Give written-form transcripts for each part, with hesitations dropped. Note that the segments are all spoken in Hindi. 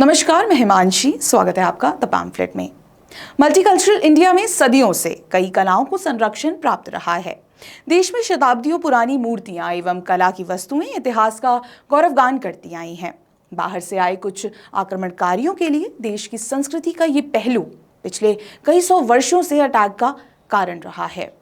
नमस्कार, मैं हिमांशी। स्वागत है आपका द पैम्फलेट में। मल्टीकल्चरल इंडिया में सदियों से कई कलाओं को संरक्षण प्राप्त रहा है। देश में शताब्दियों पुरानी मूर्तियां एवं कला की वस्तुएं इतिहास का गौरवगान करती आई हैं। बाहर से आए कुछ आक्रमणकारियों के लिए देश की संस्कृति का ये पहलू पिछले कई सौ वर्षों से अटैक का कारण रहा है।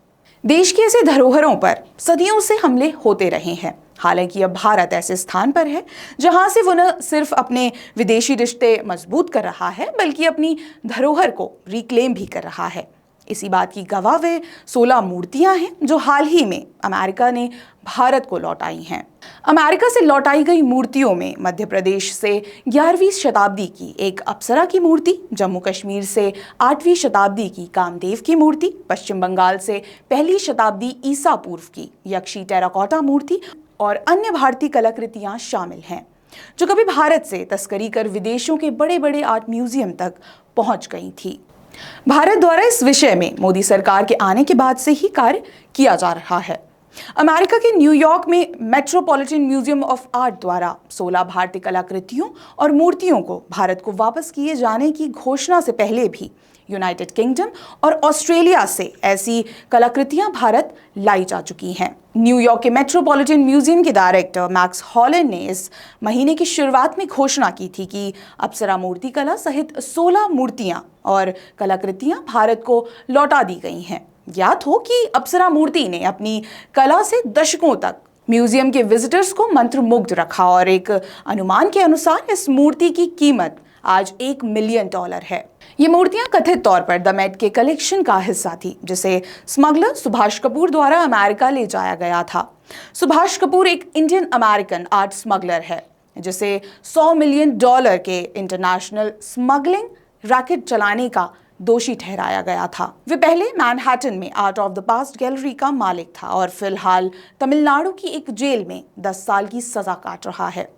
देश की ऐसे धरोहरों पर सदियों से हमले होते रहे हैं। हालांकि अब भारत ऐसे स्थान पर है जहां से वो न सिर्फ अपने विदेशी रिश्ते मजबूत कर रहा है बल्कि अपनी धरोहर को रिक्लेम भी कर रहा है। इसी बात की गवाह वे 16 मूर्तियां हैं जो हाल ही में अमेरिका ने भारत को लौटाई हैं। अमेरिका से लौटाई गई मूर्तियों में मध्य प्रदेश से 11वीं शताब्दी की एक अप्सरा की मूर्ति, जम्मू कश्मीर से 8वीं शताब्दी की कामदेव की मूर्ति, पश्चिम बंगाल से 1ली शताब्दी ईसा पूर्व की यक्षी टेराकोटा मूर्ति और अन्य भारतीय कलाकृतियां शामिल हैं जो कभी भारत से तस्करी कर विदेशों के बड़े बड़े आर्ट म्यूजियम तक पहुंच गई थी। भारत द्वारा इस विषय में मोदी सरकार के आने के बाद से ही कार्य किया जा रहा है। अमेरिका के न्यूयॉर्क में मेट्रोपॉलिटन म्यूजियम ऑफ आर्ट द्वारा 16 भारतीय कलाकृतियों और मूर्तियों को भारत को वापस किए जाने की घोषणा से पहले भी यूनाइटेड किंगडम और ऑस्ट्रेलिया से ऐसी कलाकृतियां भारत लाई जा चुकी हैं। न्यूयॉर्क के मेट्रोपॉलिटन म्यूजियम के डायरेक्टर मैक्स हॉलैंड ने इस महीने की शुरुआत में घोषणा की थी कि अप्सरा मूर्ति कला सहित 16 मूर्तियां और कलाकृतियां भारत को लौटा दी गई हैं। ज्ञात हो कि अप्सरा मूर्ति ने अपनी कला से दशकों तक म्यूजियम के विजिटर्स को मंत्रमुग्ध रखा और एक अनुमान के अनुसार इस मूर्ति की कीमत आज $1 मिलियन है। ये मूर्तियां कथित तौर पर द मेट के कलेक्शन का हिस्सा थी, जिसे स्मगलर सुभाष कपूर द्वारा अमेरिका ले जाया गया था। सुभाष कपूर एक इंडियन अमेरिकन आर्ट स्मगलर है जिसे $100 मिलियन के इंटरनेशनल स्मगलिंग रैकेट चलाने का दोषी ठहराया गया था। वे पहले मैनहट्टन में art of the past gallery का मालिक था और फिलहाल तमिलनाडु की एक जेल में 10 साल की सजा काट रहा है।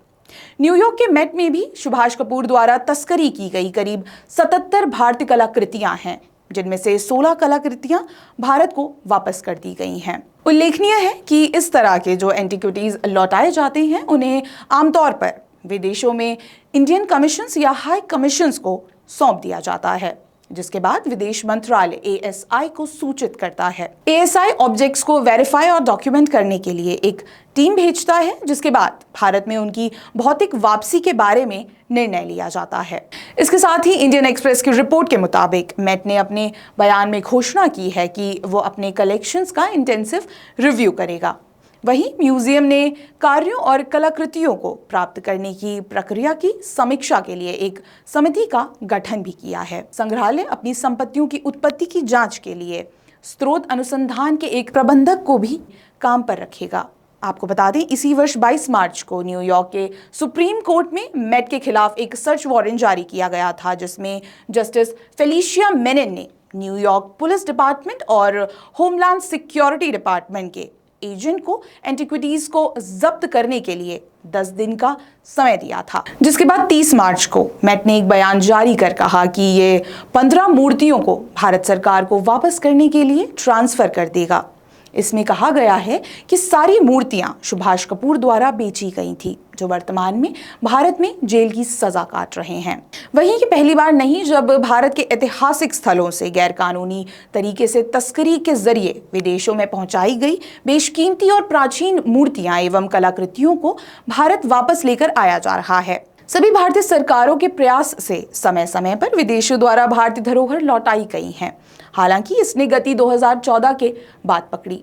न्यूयॉर्क के मेट में भी सुभाष कपूर द्वारा तस्करी की गई करीब 77 भारतीय कलाकृतियां हैं, जिनमें से 16 कलाकृतियां भारत को वापस कर दी गई हैं। उल्लेखनीय है कि इस तरह के जो एंटिक्विटीज लौटाए जाते हैं उन्हें आमतौर पर विदेशों में इंडियन कमीशंस या हाई कमीशंस को सौंप दिया जाता है, जिसके बाद विदेश मंत्रालय ASI को सूचित करता है। ASI ऑब्जेक्ट्स को वेरीफाई और डॉक्यूमेंट करने के लिए एक टीम भेजता है, जिसके बाद भारत में उनकी भौतिक वापसी के बारे में निर्णय लिया जाता है। इसके साथ ही इंडियन एक्सप्रेस की रिपोर्ट के मुताबिक मेट ने अपने बयान में घोषणा की है कि वो अपने कलेक्शंस का इंटेंसिव रिव्यू करेगा। वहीं म्यूजियम ने कार्यों और कलाकृतियों को प्राप्त करने की प्रक्रिया की समीक्षा के लिए एक समिति का गठन भी किया है। संग्रहालय अपनी संपत्तियों की उत्पत्ति की जांच के लिए स्रोत अनुसंधान के एक प्रबंधक को भी काम पर रखेगा। आपको बता दें, इसी वर्ष 22 मार्च को न्यूयॉर्क के सुप्रीम कोर्ट में मेट के खिलाफ एक सर्च वारंट जारी किया गया था, जिसमें जस्टिस फेलिशिया मेनन ने न्यूयॉर्क पुलिस डिपार्टमेंट और होमलैंड सिक्योरिटी डिपार्टमेंट के एजेंट को एंटिक्विटीज को जब्त करने के लिए 10 दिन का समय दिया था, जिसके बाद 30 मार्च को मेट ने एक बयान जारी कर कहा कि ये 15 मूर्तियों को भारत सरकार को वापस करने के लिए ट्रांसफर कर देगा। इसमें कहा गया है कि सारी मूर्तियां सुभाष कपूर द्वारा बेची गई थी, जो वर्तमान में भारत में जेल की सजा काट रहे हैं। वहीं ये पहली बार नहीं जब भारत के ऐतिहासिक स्थलों से गैरकानूनी तरीके से तस्करी के जरिए विदेशों में पहुंचाई गई बेशकीमती और प्राचीन मूर्तियां एवं कलाकृतियों को भारत वापस लेकर आया जा रहा है। सभी भारतीय सरकारों के प्रयास से समय समय पर विदेशों द्वारा भारतीय धरोहर लौटाई गई हैं। हालांकि इसने गति 2014 के बाद पकड़ी।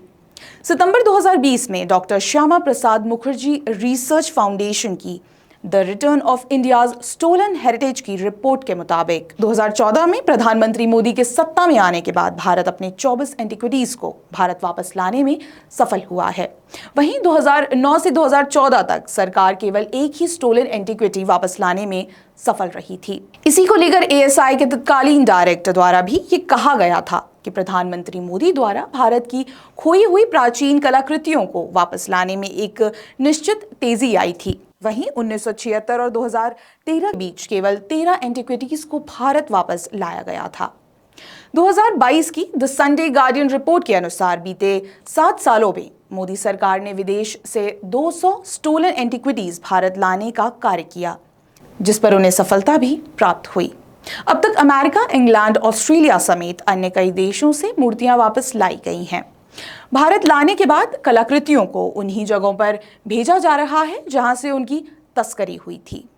सितंबर 2020 में doctor Shyama Prasad Mukherjee research foundation की the return of India's stolen heritage की रिपोर्ट के मुताबिक 2014 में प्रधानमंत्री मोदी के सत्ता में आने के बाद भारत अपने 24 एंटिक्विटीज को भारत वापस लाने में सफल हुआ है। वहीं 2009 से 2014 तक सरकार केवल एक ही स्टोलन एंटिक्विटी वापस लाने में सफल रही थी। इसी को लेकर ASI के तत्कालीन डायरेक्टर द्वारा भी ये कहा गया था कि प्रधानमंत्री मोदी द्वारा भारत की खोई हुई प्राचीन कलाकृतियों को वापस लाने में एक निश्चित तेजी आई थी। वहीं 1976 और 2013 के बीच केवल 13 एंटिक्विटीज को भारत वापस लाया गया था। 2022 की द संडे गार्डियन रिपोर्ट के अनुसार बीते 7 सालों में मोदी सरकार ने विदेश से 200 स्टोलन एंटिक्विटीज भारत लाने का कार्य किया। जिस पर उन्हें सफलता भी प्राप्त हुई। अब तक अमेरिका, इंग्लैंड, ऑस्ट्रेलिया समेत अन्य कई देशों से मूर्तियां वापस लाई गई हैं। भारत लाने के बाद कलाकृतियों को उन्हीं जगहों पर भेजा जा रहा है जहां से उनकी तस्करी हुई थी।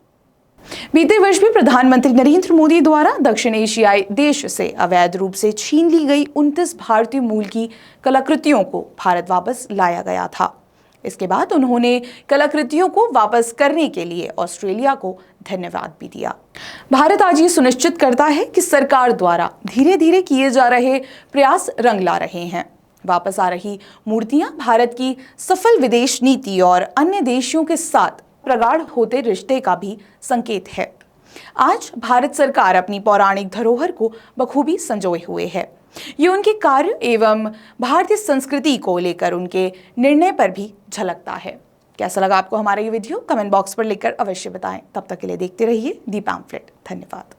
बीते वर्ष भी प्रधानमंत्री नरेंद्र मोदी द्वारा दक्षिण एशियाई देश से अवैध रूप से छीन ली गई 29 भारतीय मूल की कलाकृतियों को भारत वापस लाया गया था। इसके बाद उन्होंने कलाकृतियों को वापस करने के लिए ऑस्ट्रेलिया को धन्यवाद भी दिया। भारत आज ये सुनिश्चित करता है कि सरकार द्वारा धीरे धीरे किए जा रहे प्रयास रंग ला रहे हैं। वापस आ रही मूर्तियां भारत की सफल विदेश नीति और अन्य देशों के साथ प्रगाढ़ होते रिश्ते का भी संकेत है। आज भारत सरकार अपनी पौराणिक धरोहर को बखूबी संजोए हुए है। ये उनके कार्य एवं भारतीय संस्कृति को लेकर उनके निर्णय पर भी झलकता है। कैसा लगा आपको हमारा ये वीडियो? कमेंट बॉक्स पर लिखकर अवश्य बताएं। तब तक के लिए देखते रहिए दी पैम्फलेट। धन्यवाद।